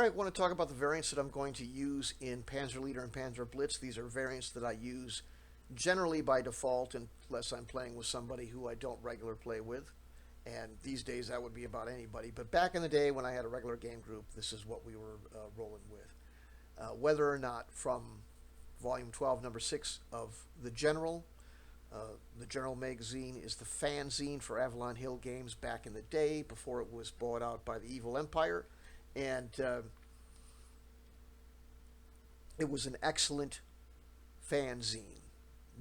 right, I want to talk about the variants that I'm going to use in Panzer Leader and Panzer Blitz. These are variants that I use generally by default unless I'm playing with somebody who I don't regular play with. And these days that would be about anybody. But back in the day when I had a regular game group, this is what we were rolling with. Whether or not from Volume 12, Number 6 of the General magazine is the fanzine for Avalon Hill Games back in the day before it was bought out by the Evil Empire. And it was an excellent fanzine,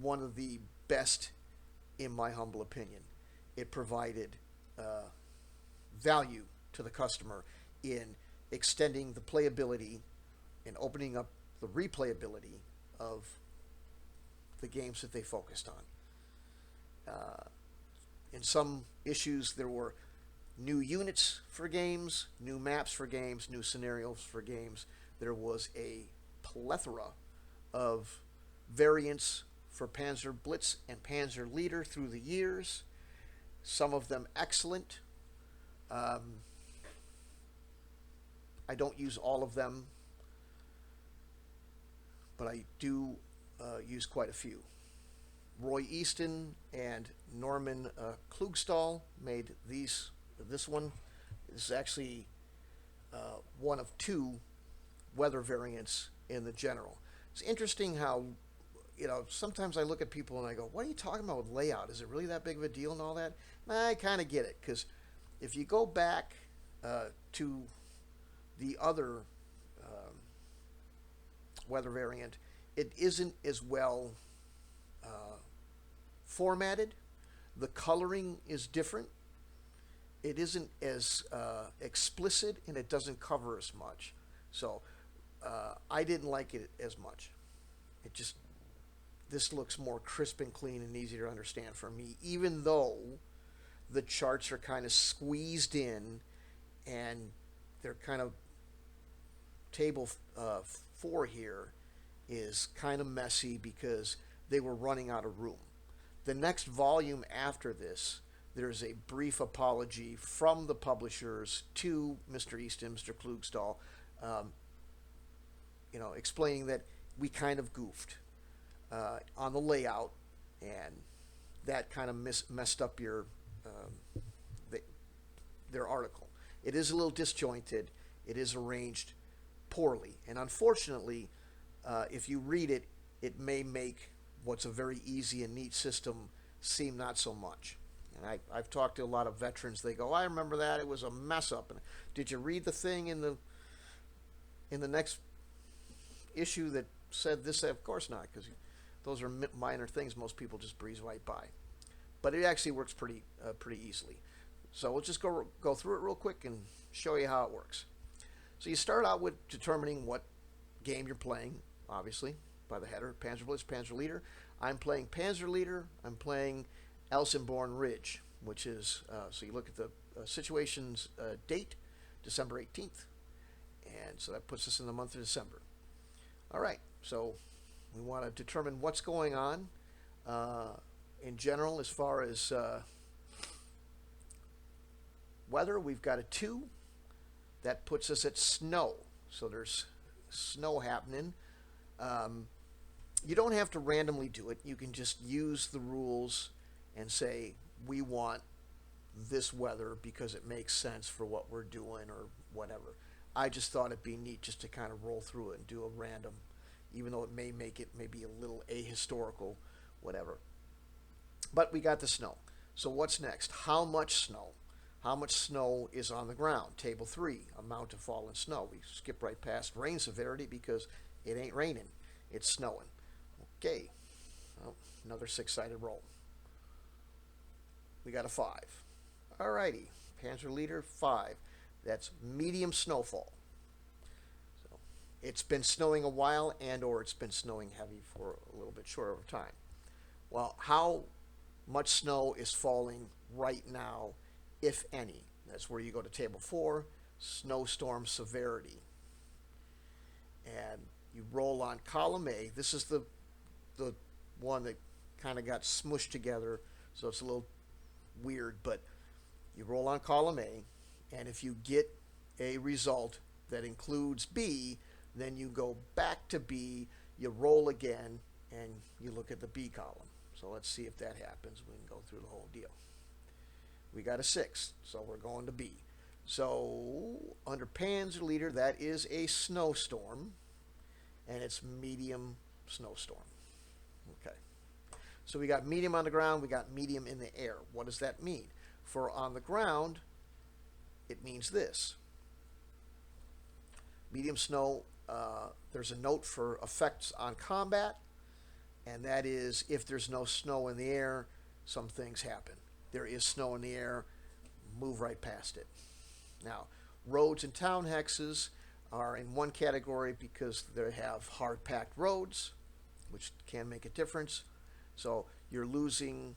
one of the best in my humble opinion. It provided value to the customer in extending the playability and opening up the replayability of the games that they focused on. In some issues, there were new units for games, new maps for games, new scenarios for games. There was a plethora of variants for Panzer Blitz and Panzer Leader through the years. Some of them excellent. I don't use all of them, but I do use quite a few. Roy Easton and Norman Klugstall made this one. This is actually one of two weather variants in the General. It's interesting how, sometimes I look at people and I go, what are you talking about with layout? Is it really that big of a deal and all that? I kind of get it, because if you go back to the other weather variant, it isn't as well formatted. The coloring is different. It isn't as explicit, and it doesn't cover as much. So I didn't like it as much. This looks more crisp and clean and easier to understand for me, even though the charts are kind of squeezed in, and they're kind of table 4 here is kind of messy because they were running out of room. The next volume after this, there's a brief apology from the publishers to Mr. Easton, Mr. Klugstall, explaining that we kind of goofed on the layout, and that kind of messed up their article. It is a little disjointed. It is arranged poorly, and unfortunately, if you read it, it may make what's a very easy and neat system seem not so much. And I've talked to a lot of veterans. They go, I remember that. It was a mess up. And did you read the thing in the next issue that said this? Of course not, because those are minor things most people just breeze right by. But it actually works pretty easily. So we'll just go through it real quick and show you how it works. So you start out with determining what game you're playing, obviously, by the header, Panzer Blitz, Panzer Leader. I'm playing Panzer Leader. I'm playing Elsenborn Ridge, which is, so you look at the situation's date, December 18th. And so that puts us in the month of December. All right, so we want to determine what's going on in general as far as weather. We've got a 2. That puts us at snow. So there's snow happening. You don't have to randomly do it. You can just use the rules and say, we want this weather because it makes sense for what we're doing or whatever. I just thought it'd be neat just to kind of roll through it and do a random, even though it may make it maybe a little ahistorical, whatever. But we got the snow. So what's next? How much snow? How much snow is on the ground? Table 3, amount of fallen snow. We skip right past rain severity because it ain't raining. It's snowing. Okay. Well, another 6-sided roll. We got a 5. Alrighty. Panzer Leader, 5. That's medium snowfall. So it's been snowing a while, and or it's been snowing heavy for a little bit short of a time. Well, how much snow is falling right now, if any? That's where you go to Table 4, snowstorm severity. And you roll on column A. This is the one that kind of got smushed together, so it's a little weird, but you roll on column A, and if you get a result that includes B, then you go back to B, you roll again, and you look at the B column. So let's see if that happens. We can go through the whole deal. We got a 6, so we're going to B. So under Panzer Leader, that is a snowstorm, and it's medium snowstorm. Okay. So we got medium on the ground, we got medium in the air. What does that mean? For on the ground, it means this. Medium snow, there's a note for effects on combat, and that is if there's no snow in the air, some things happen. There is snow in the air, move right past it. Now, roads and town hexes are in one category because they have hard-packed roads, which can make a difference. So you're losing,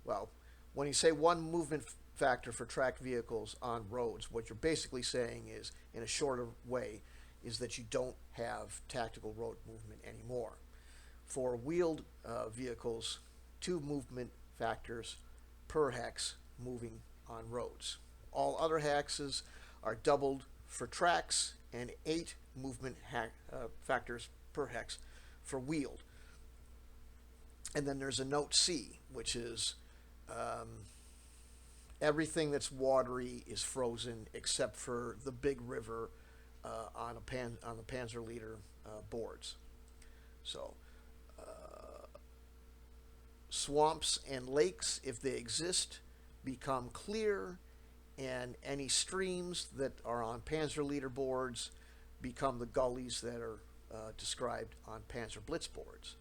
well, when you say one movement factor for tracked vehicles on roads, what you're basically saying is, in a shorter way, is that you don't have tactical road movement anymore. For wheeled vehicles, 2 movement factors per hex moving on roads. All other hexes are doubled for tracks and 8 movement factors per hex for wheeled. And then there's a note C, which is everything that's watery is frozen except for the big river on the Panzer Leader boards. So swamps and lakes, if they exist, become clear, and any streams that are on Panzer Leader boards become the gullies that are described on Panzer Blitz boards.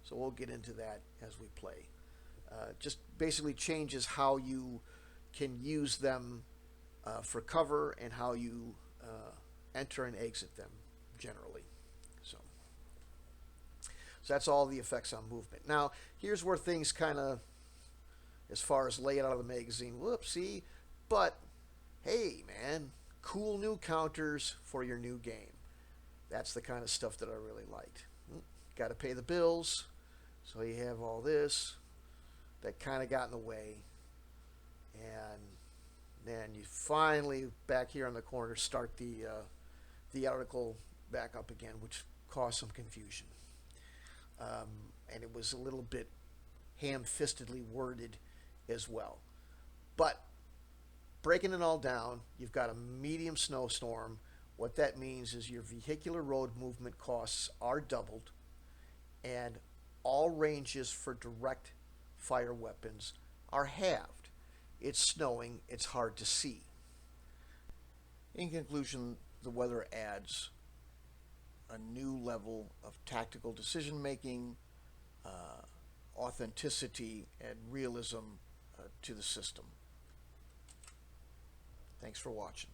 So we'll get into that as we play. Just basically changes how you can use them for cover and how you enter and exit them generally. So that's all the effects on movement. Now, here's where things kind of, as far as layout of the magazine, whoopsie, but hey, man, cool new counters for your new game. That's the kind of stuff that I really liked. Got to pay the bills, so you have all this that kind of got in the way, and then you finally, back here in the corner, start the article back up again, which caused some confusion. And it was a little bit ham-fistedly worded as well. But breaking it all down, you've got a medium snowstorm. What that means is your vehicular road movement costs are doubled, and all ranges for direct fire weapons are halved. It's snowing, it's hard to see. In conclusion, the weather adds a new level of tactical decision-making, authenticity, and realism to the system. Thanks for watching.